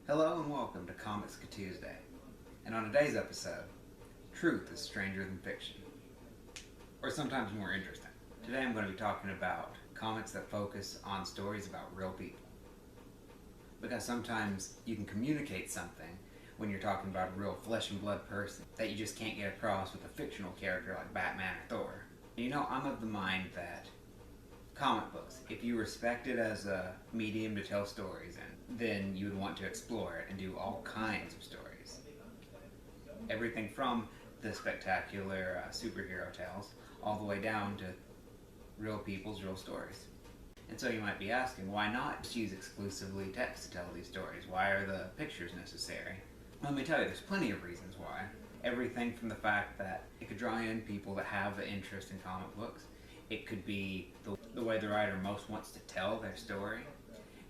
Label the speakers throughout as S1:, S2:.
S1: Hello and welcome to Comics Tuesday. And on today's episode, truth is stranger than fiction. Or sometimes more interesting. Today I'm going to be talking about comics that focus on stories about real people. Because sometimes you can communicate something when you're talking about a real flesh and blood person that you just can't get across with a fictional character like Batman or Thor. And I'm of the mind that comic books, if you respect it as a medium to tell stories in, then you would want to explore it and do all kinds of stories. Everything from the spectacular superhero tales all the way down to real people's real stories. And so you might be asking, why not just use exclusively text to tell these stories? Why are the pictures necessary? Let me tell you, there's plenty of reasons why. Everything from the fact that it could draw in people that have an interest in comic books. It could be the way the writer most wants to tell their story.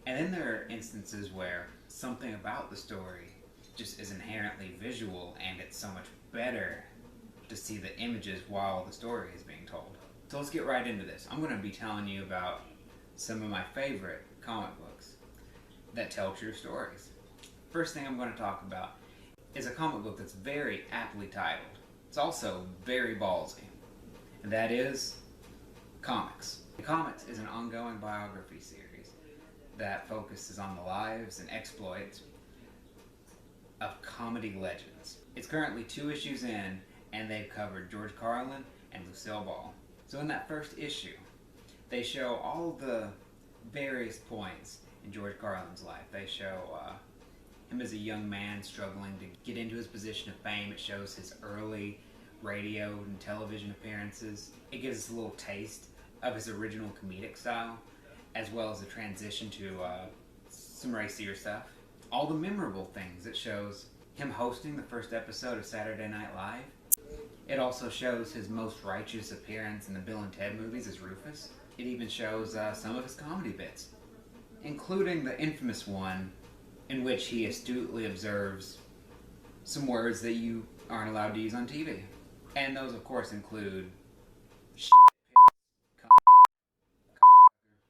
S1: And then there are instances where something about the story just is inherently visual, and it's so much better to see the images while the story is being told. So let's get right into this. I'm going to be telling you about some of my favorite comic books that tell true stories. First thing I'm going to talk about is a comic book that's very aptly titled. It's also very ballsy, and that is Comics. Comics is an ongoing biography series that focuses on the lives and exploits of comedy legends. It's currently 2 issues in, and they've covered George Carlin and Lucille Ball. So in that first issue, they show all the various points in George Carlin's life. They show him as a young man struggling to get into his position of fame. It shows his early radio and television appearances. It gives us a little taste of his original comedic style, as well as the transition to some racier stuff. All the memorable things. It shows him hosting the first episode of Saturday Night Live. It also shows his most righteous appearance in the Bill and Ted movies as Rufus. It even shows some of his comedy bits, including the infamous one in which he astutely observes some words that you aren't allowed to use on TV. And those, of course, include shit,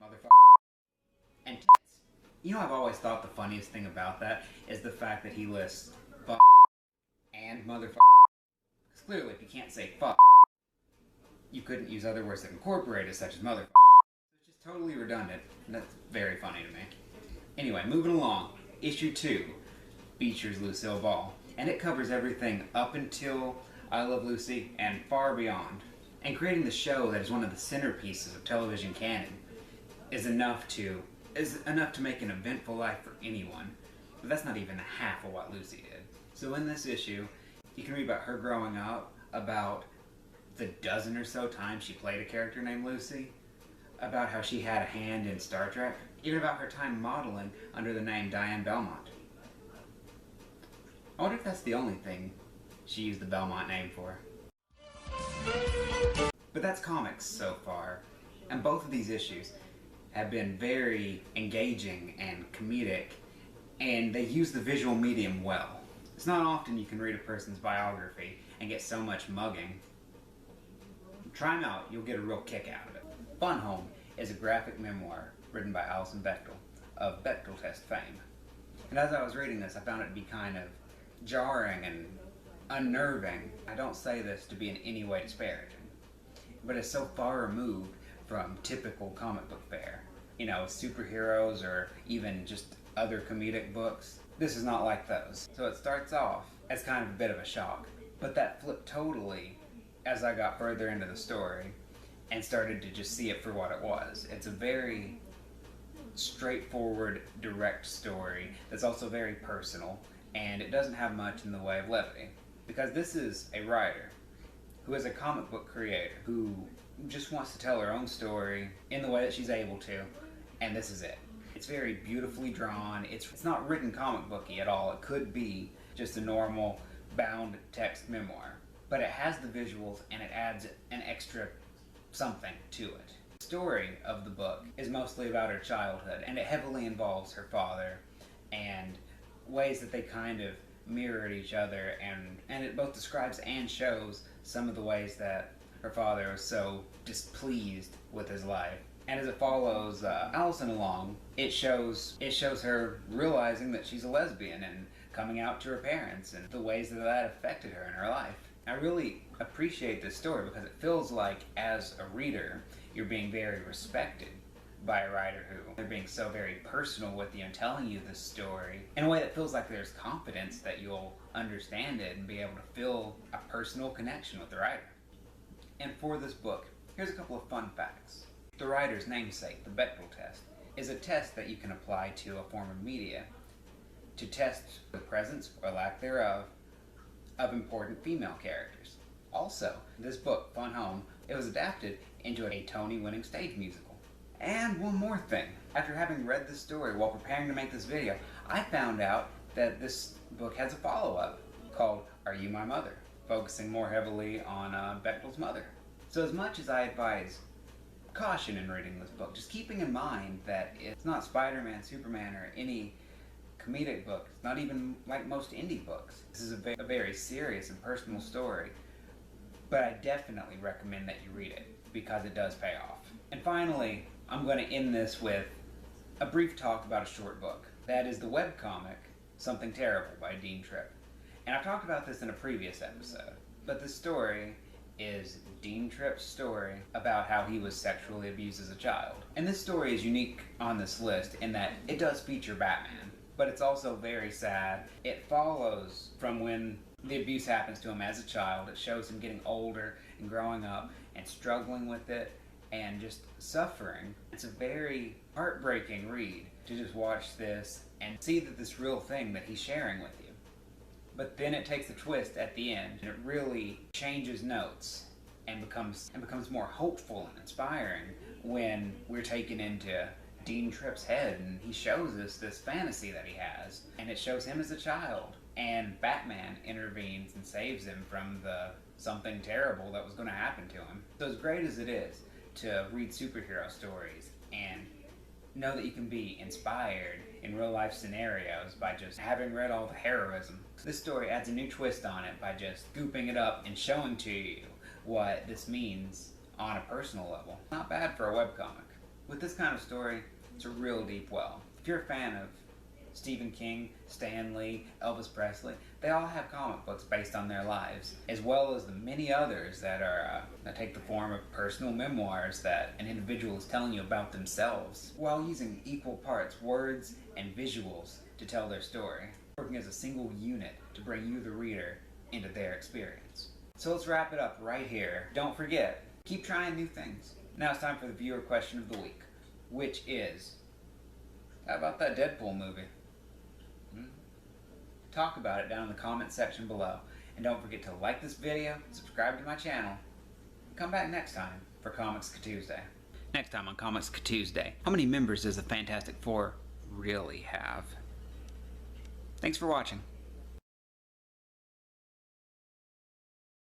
S1: motherfucker, and tits. I've always thought the funniest thing about that is the fact that he lists fuck and motherfucker. Because clearly, if you can't say fuck, you couldn't use other words that incorporate it, such as motherfucker. It's just totally redundant, and that's very funny to me. Anyway, moving along. Issue 2 features Lucille Ball, and it covers everything up until I Love Lucy and far beyond. And creating the show that is one of the centerpieces of television canon is enough to make an eventful life for anyone. But that's not even half of what Lucy did. So in this issue, you can read about her growing up, about the dozen or so times she played a character named Lucy, about how she had a hand in Star Trek, even about her time modeling under the name Diane Belmont. I wonder if that's the only thing she used the Belmont name for. But that's comics so far, and both of these issues have been very engaging and comedic, and they use the visual medium well. It's not often you can read a person's biography and get so much mugging. Try them out, you'll get a real kick out of it. Fun Home is a graphic memoir written by Alison Bechdel of Bechdel test fame. And as I was reading this, I found it to be kind of jarring and unnerving. I don't say this to be in any way disparaging, but it's so far removed from typical comic book fare. Superheroes or even just other comedic books. This is not like those. So it starts off as kind of a bit of a shock, but that flipped totally as I got further into the story and started to just see it for what it was. It's a very straightforward, direct story that's also very personal, and it doesn't have much in the way of levity. Because this is a writer who is a comic book creator who just wants to tell her own story in the way that she's able to, and this is it. It's very beautifully drawn. It's not written comic booky at all. It could be just a normal bound text memoir, but it has the visuals and it adds an extra something to it. The story of the book is mostly about her childhood, and it heavily involves her father and ways that they kind of mirrored each other, and it both describes and shows some of the ways that her father was so displeased with his life And as it follows Allison along, it shows her realizing that she's a lesbian and coming out to her parents and the ways that that affected her in her life. I really appreciate this story because it feels like, as a reader, you're being very respected by a writer who they're being so very personal with you and telling you this story in a way that feels like there's confidence that you'll understand it and be able to feel a personal connection with the writer. And for this book, here's a couple of fun facts. The writer's namesake, the Bechdel test, is a test that you can apply to a form of media to test the presence or lack thereof of important female characters. Also, this book, Fun Home, it was adapted into a Tony-winning stage musical. And one more thing. After having read this story while preparing to make this video, I found out that this book has a follow-up called Are You My Mother?, focusing more heavily on Bechdel's mother. So as much as I advise caution in reading this book, just keeping in mind that it's not Spider-Man, Superman, or any comedic book. It's not even like most indie books. This is a very serious and personal story, but I definitely recommend that you read it because it does pay off. And finally, I'm going to end this with a brief talk about a short book. That is the webcomic Something Terrible by Dean Tripp. And I've talked about this in a previous episode, but the story is Dean Tripp's story about how he was sexually abused as a child. And this story is unique on this list in that it does feature Batman, but it's also very sad. It follows from when the abuse happens to him as a child. It shows him getting older and growing up and struggling with it and just suffering. It's a very heartbreaking read to just watch this and see that this real thing that he's sharing with you. But then it takes a twist at the end, and it really changes notes and becomes more hopeful and inspiring when we're taken into Dean Tripp's head, and he shows us this fantasy that he has, and it shows him as a child, and Batman intervenes and saves him from the something terrible that was going to happen to him. So as great as it is to read superhero stories and know that you can be inspired in real life scenarios by just having read all the heroism, this story adds a new twist on it by just scooping it up and showing to you what this means on a personal level. Not bad for a webcomic. With this kind of story, it's a real deep well. If you're a fan of Stephen King, Stan Lee, Elvis Presley, they all have comic books based on their lives, as well as the many others that are that take the form of personal memoirs that an individual is telling you about themselves, while using equal parts words and visuals to tell their story, working as a single unit to bring you, the reader, into their experience. So let's wrap it up right here. Don't forget, keep trying new things. Now it's time for the viewer question of the week, which is, how about that Deadpool movie? Talk about it down in the comment section below. And don't forget to like this video, subscribe to my channel, and come back next time for Comics Tuesday. Next time on Comics Tuesday, how many members does the Fantastic Four really have? Thanks for watching.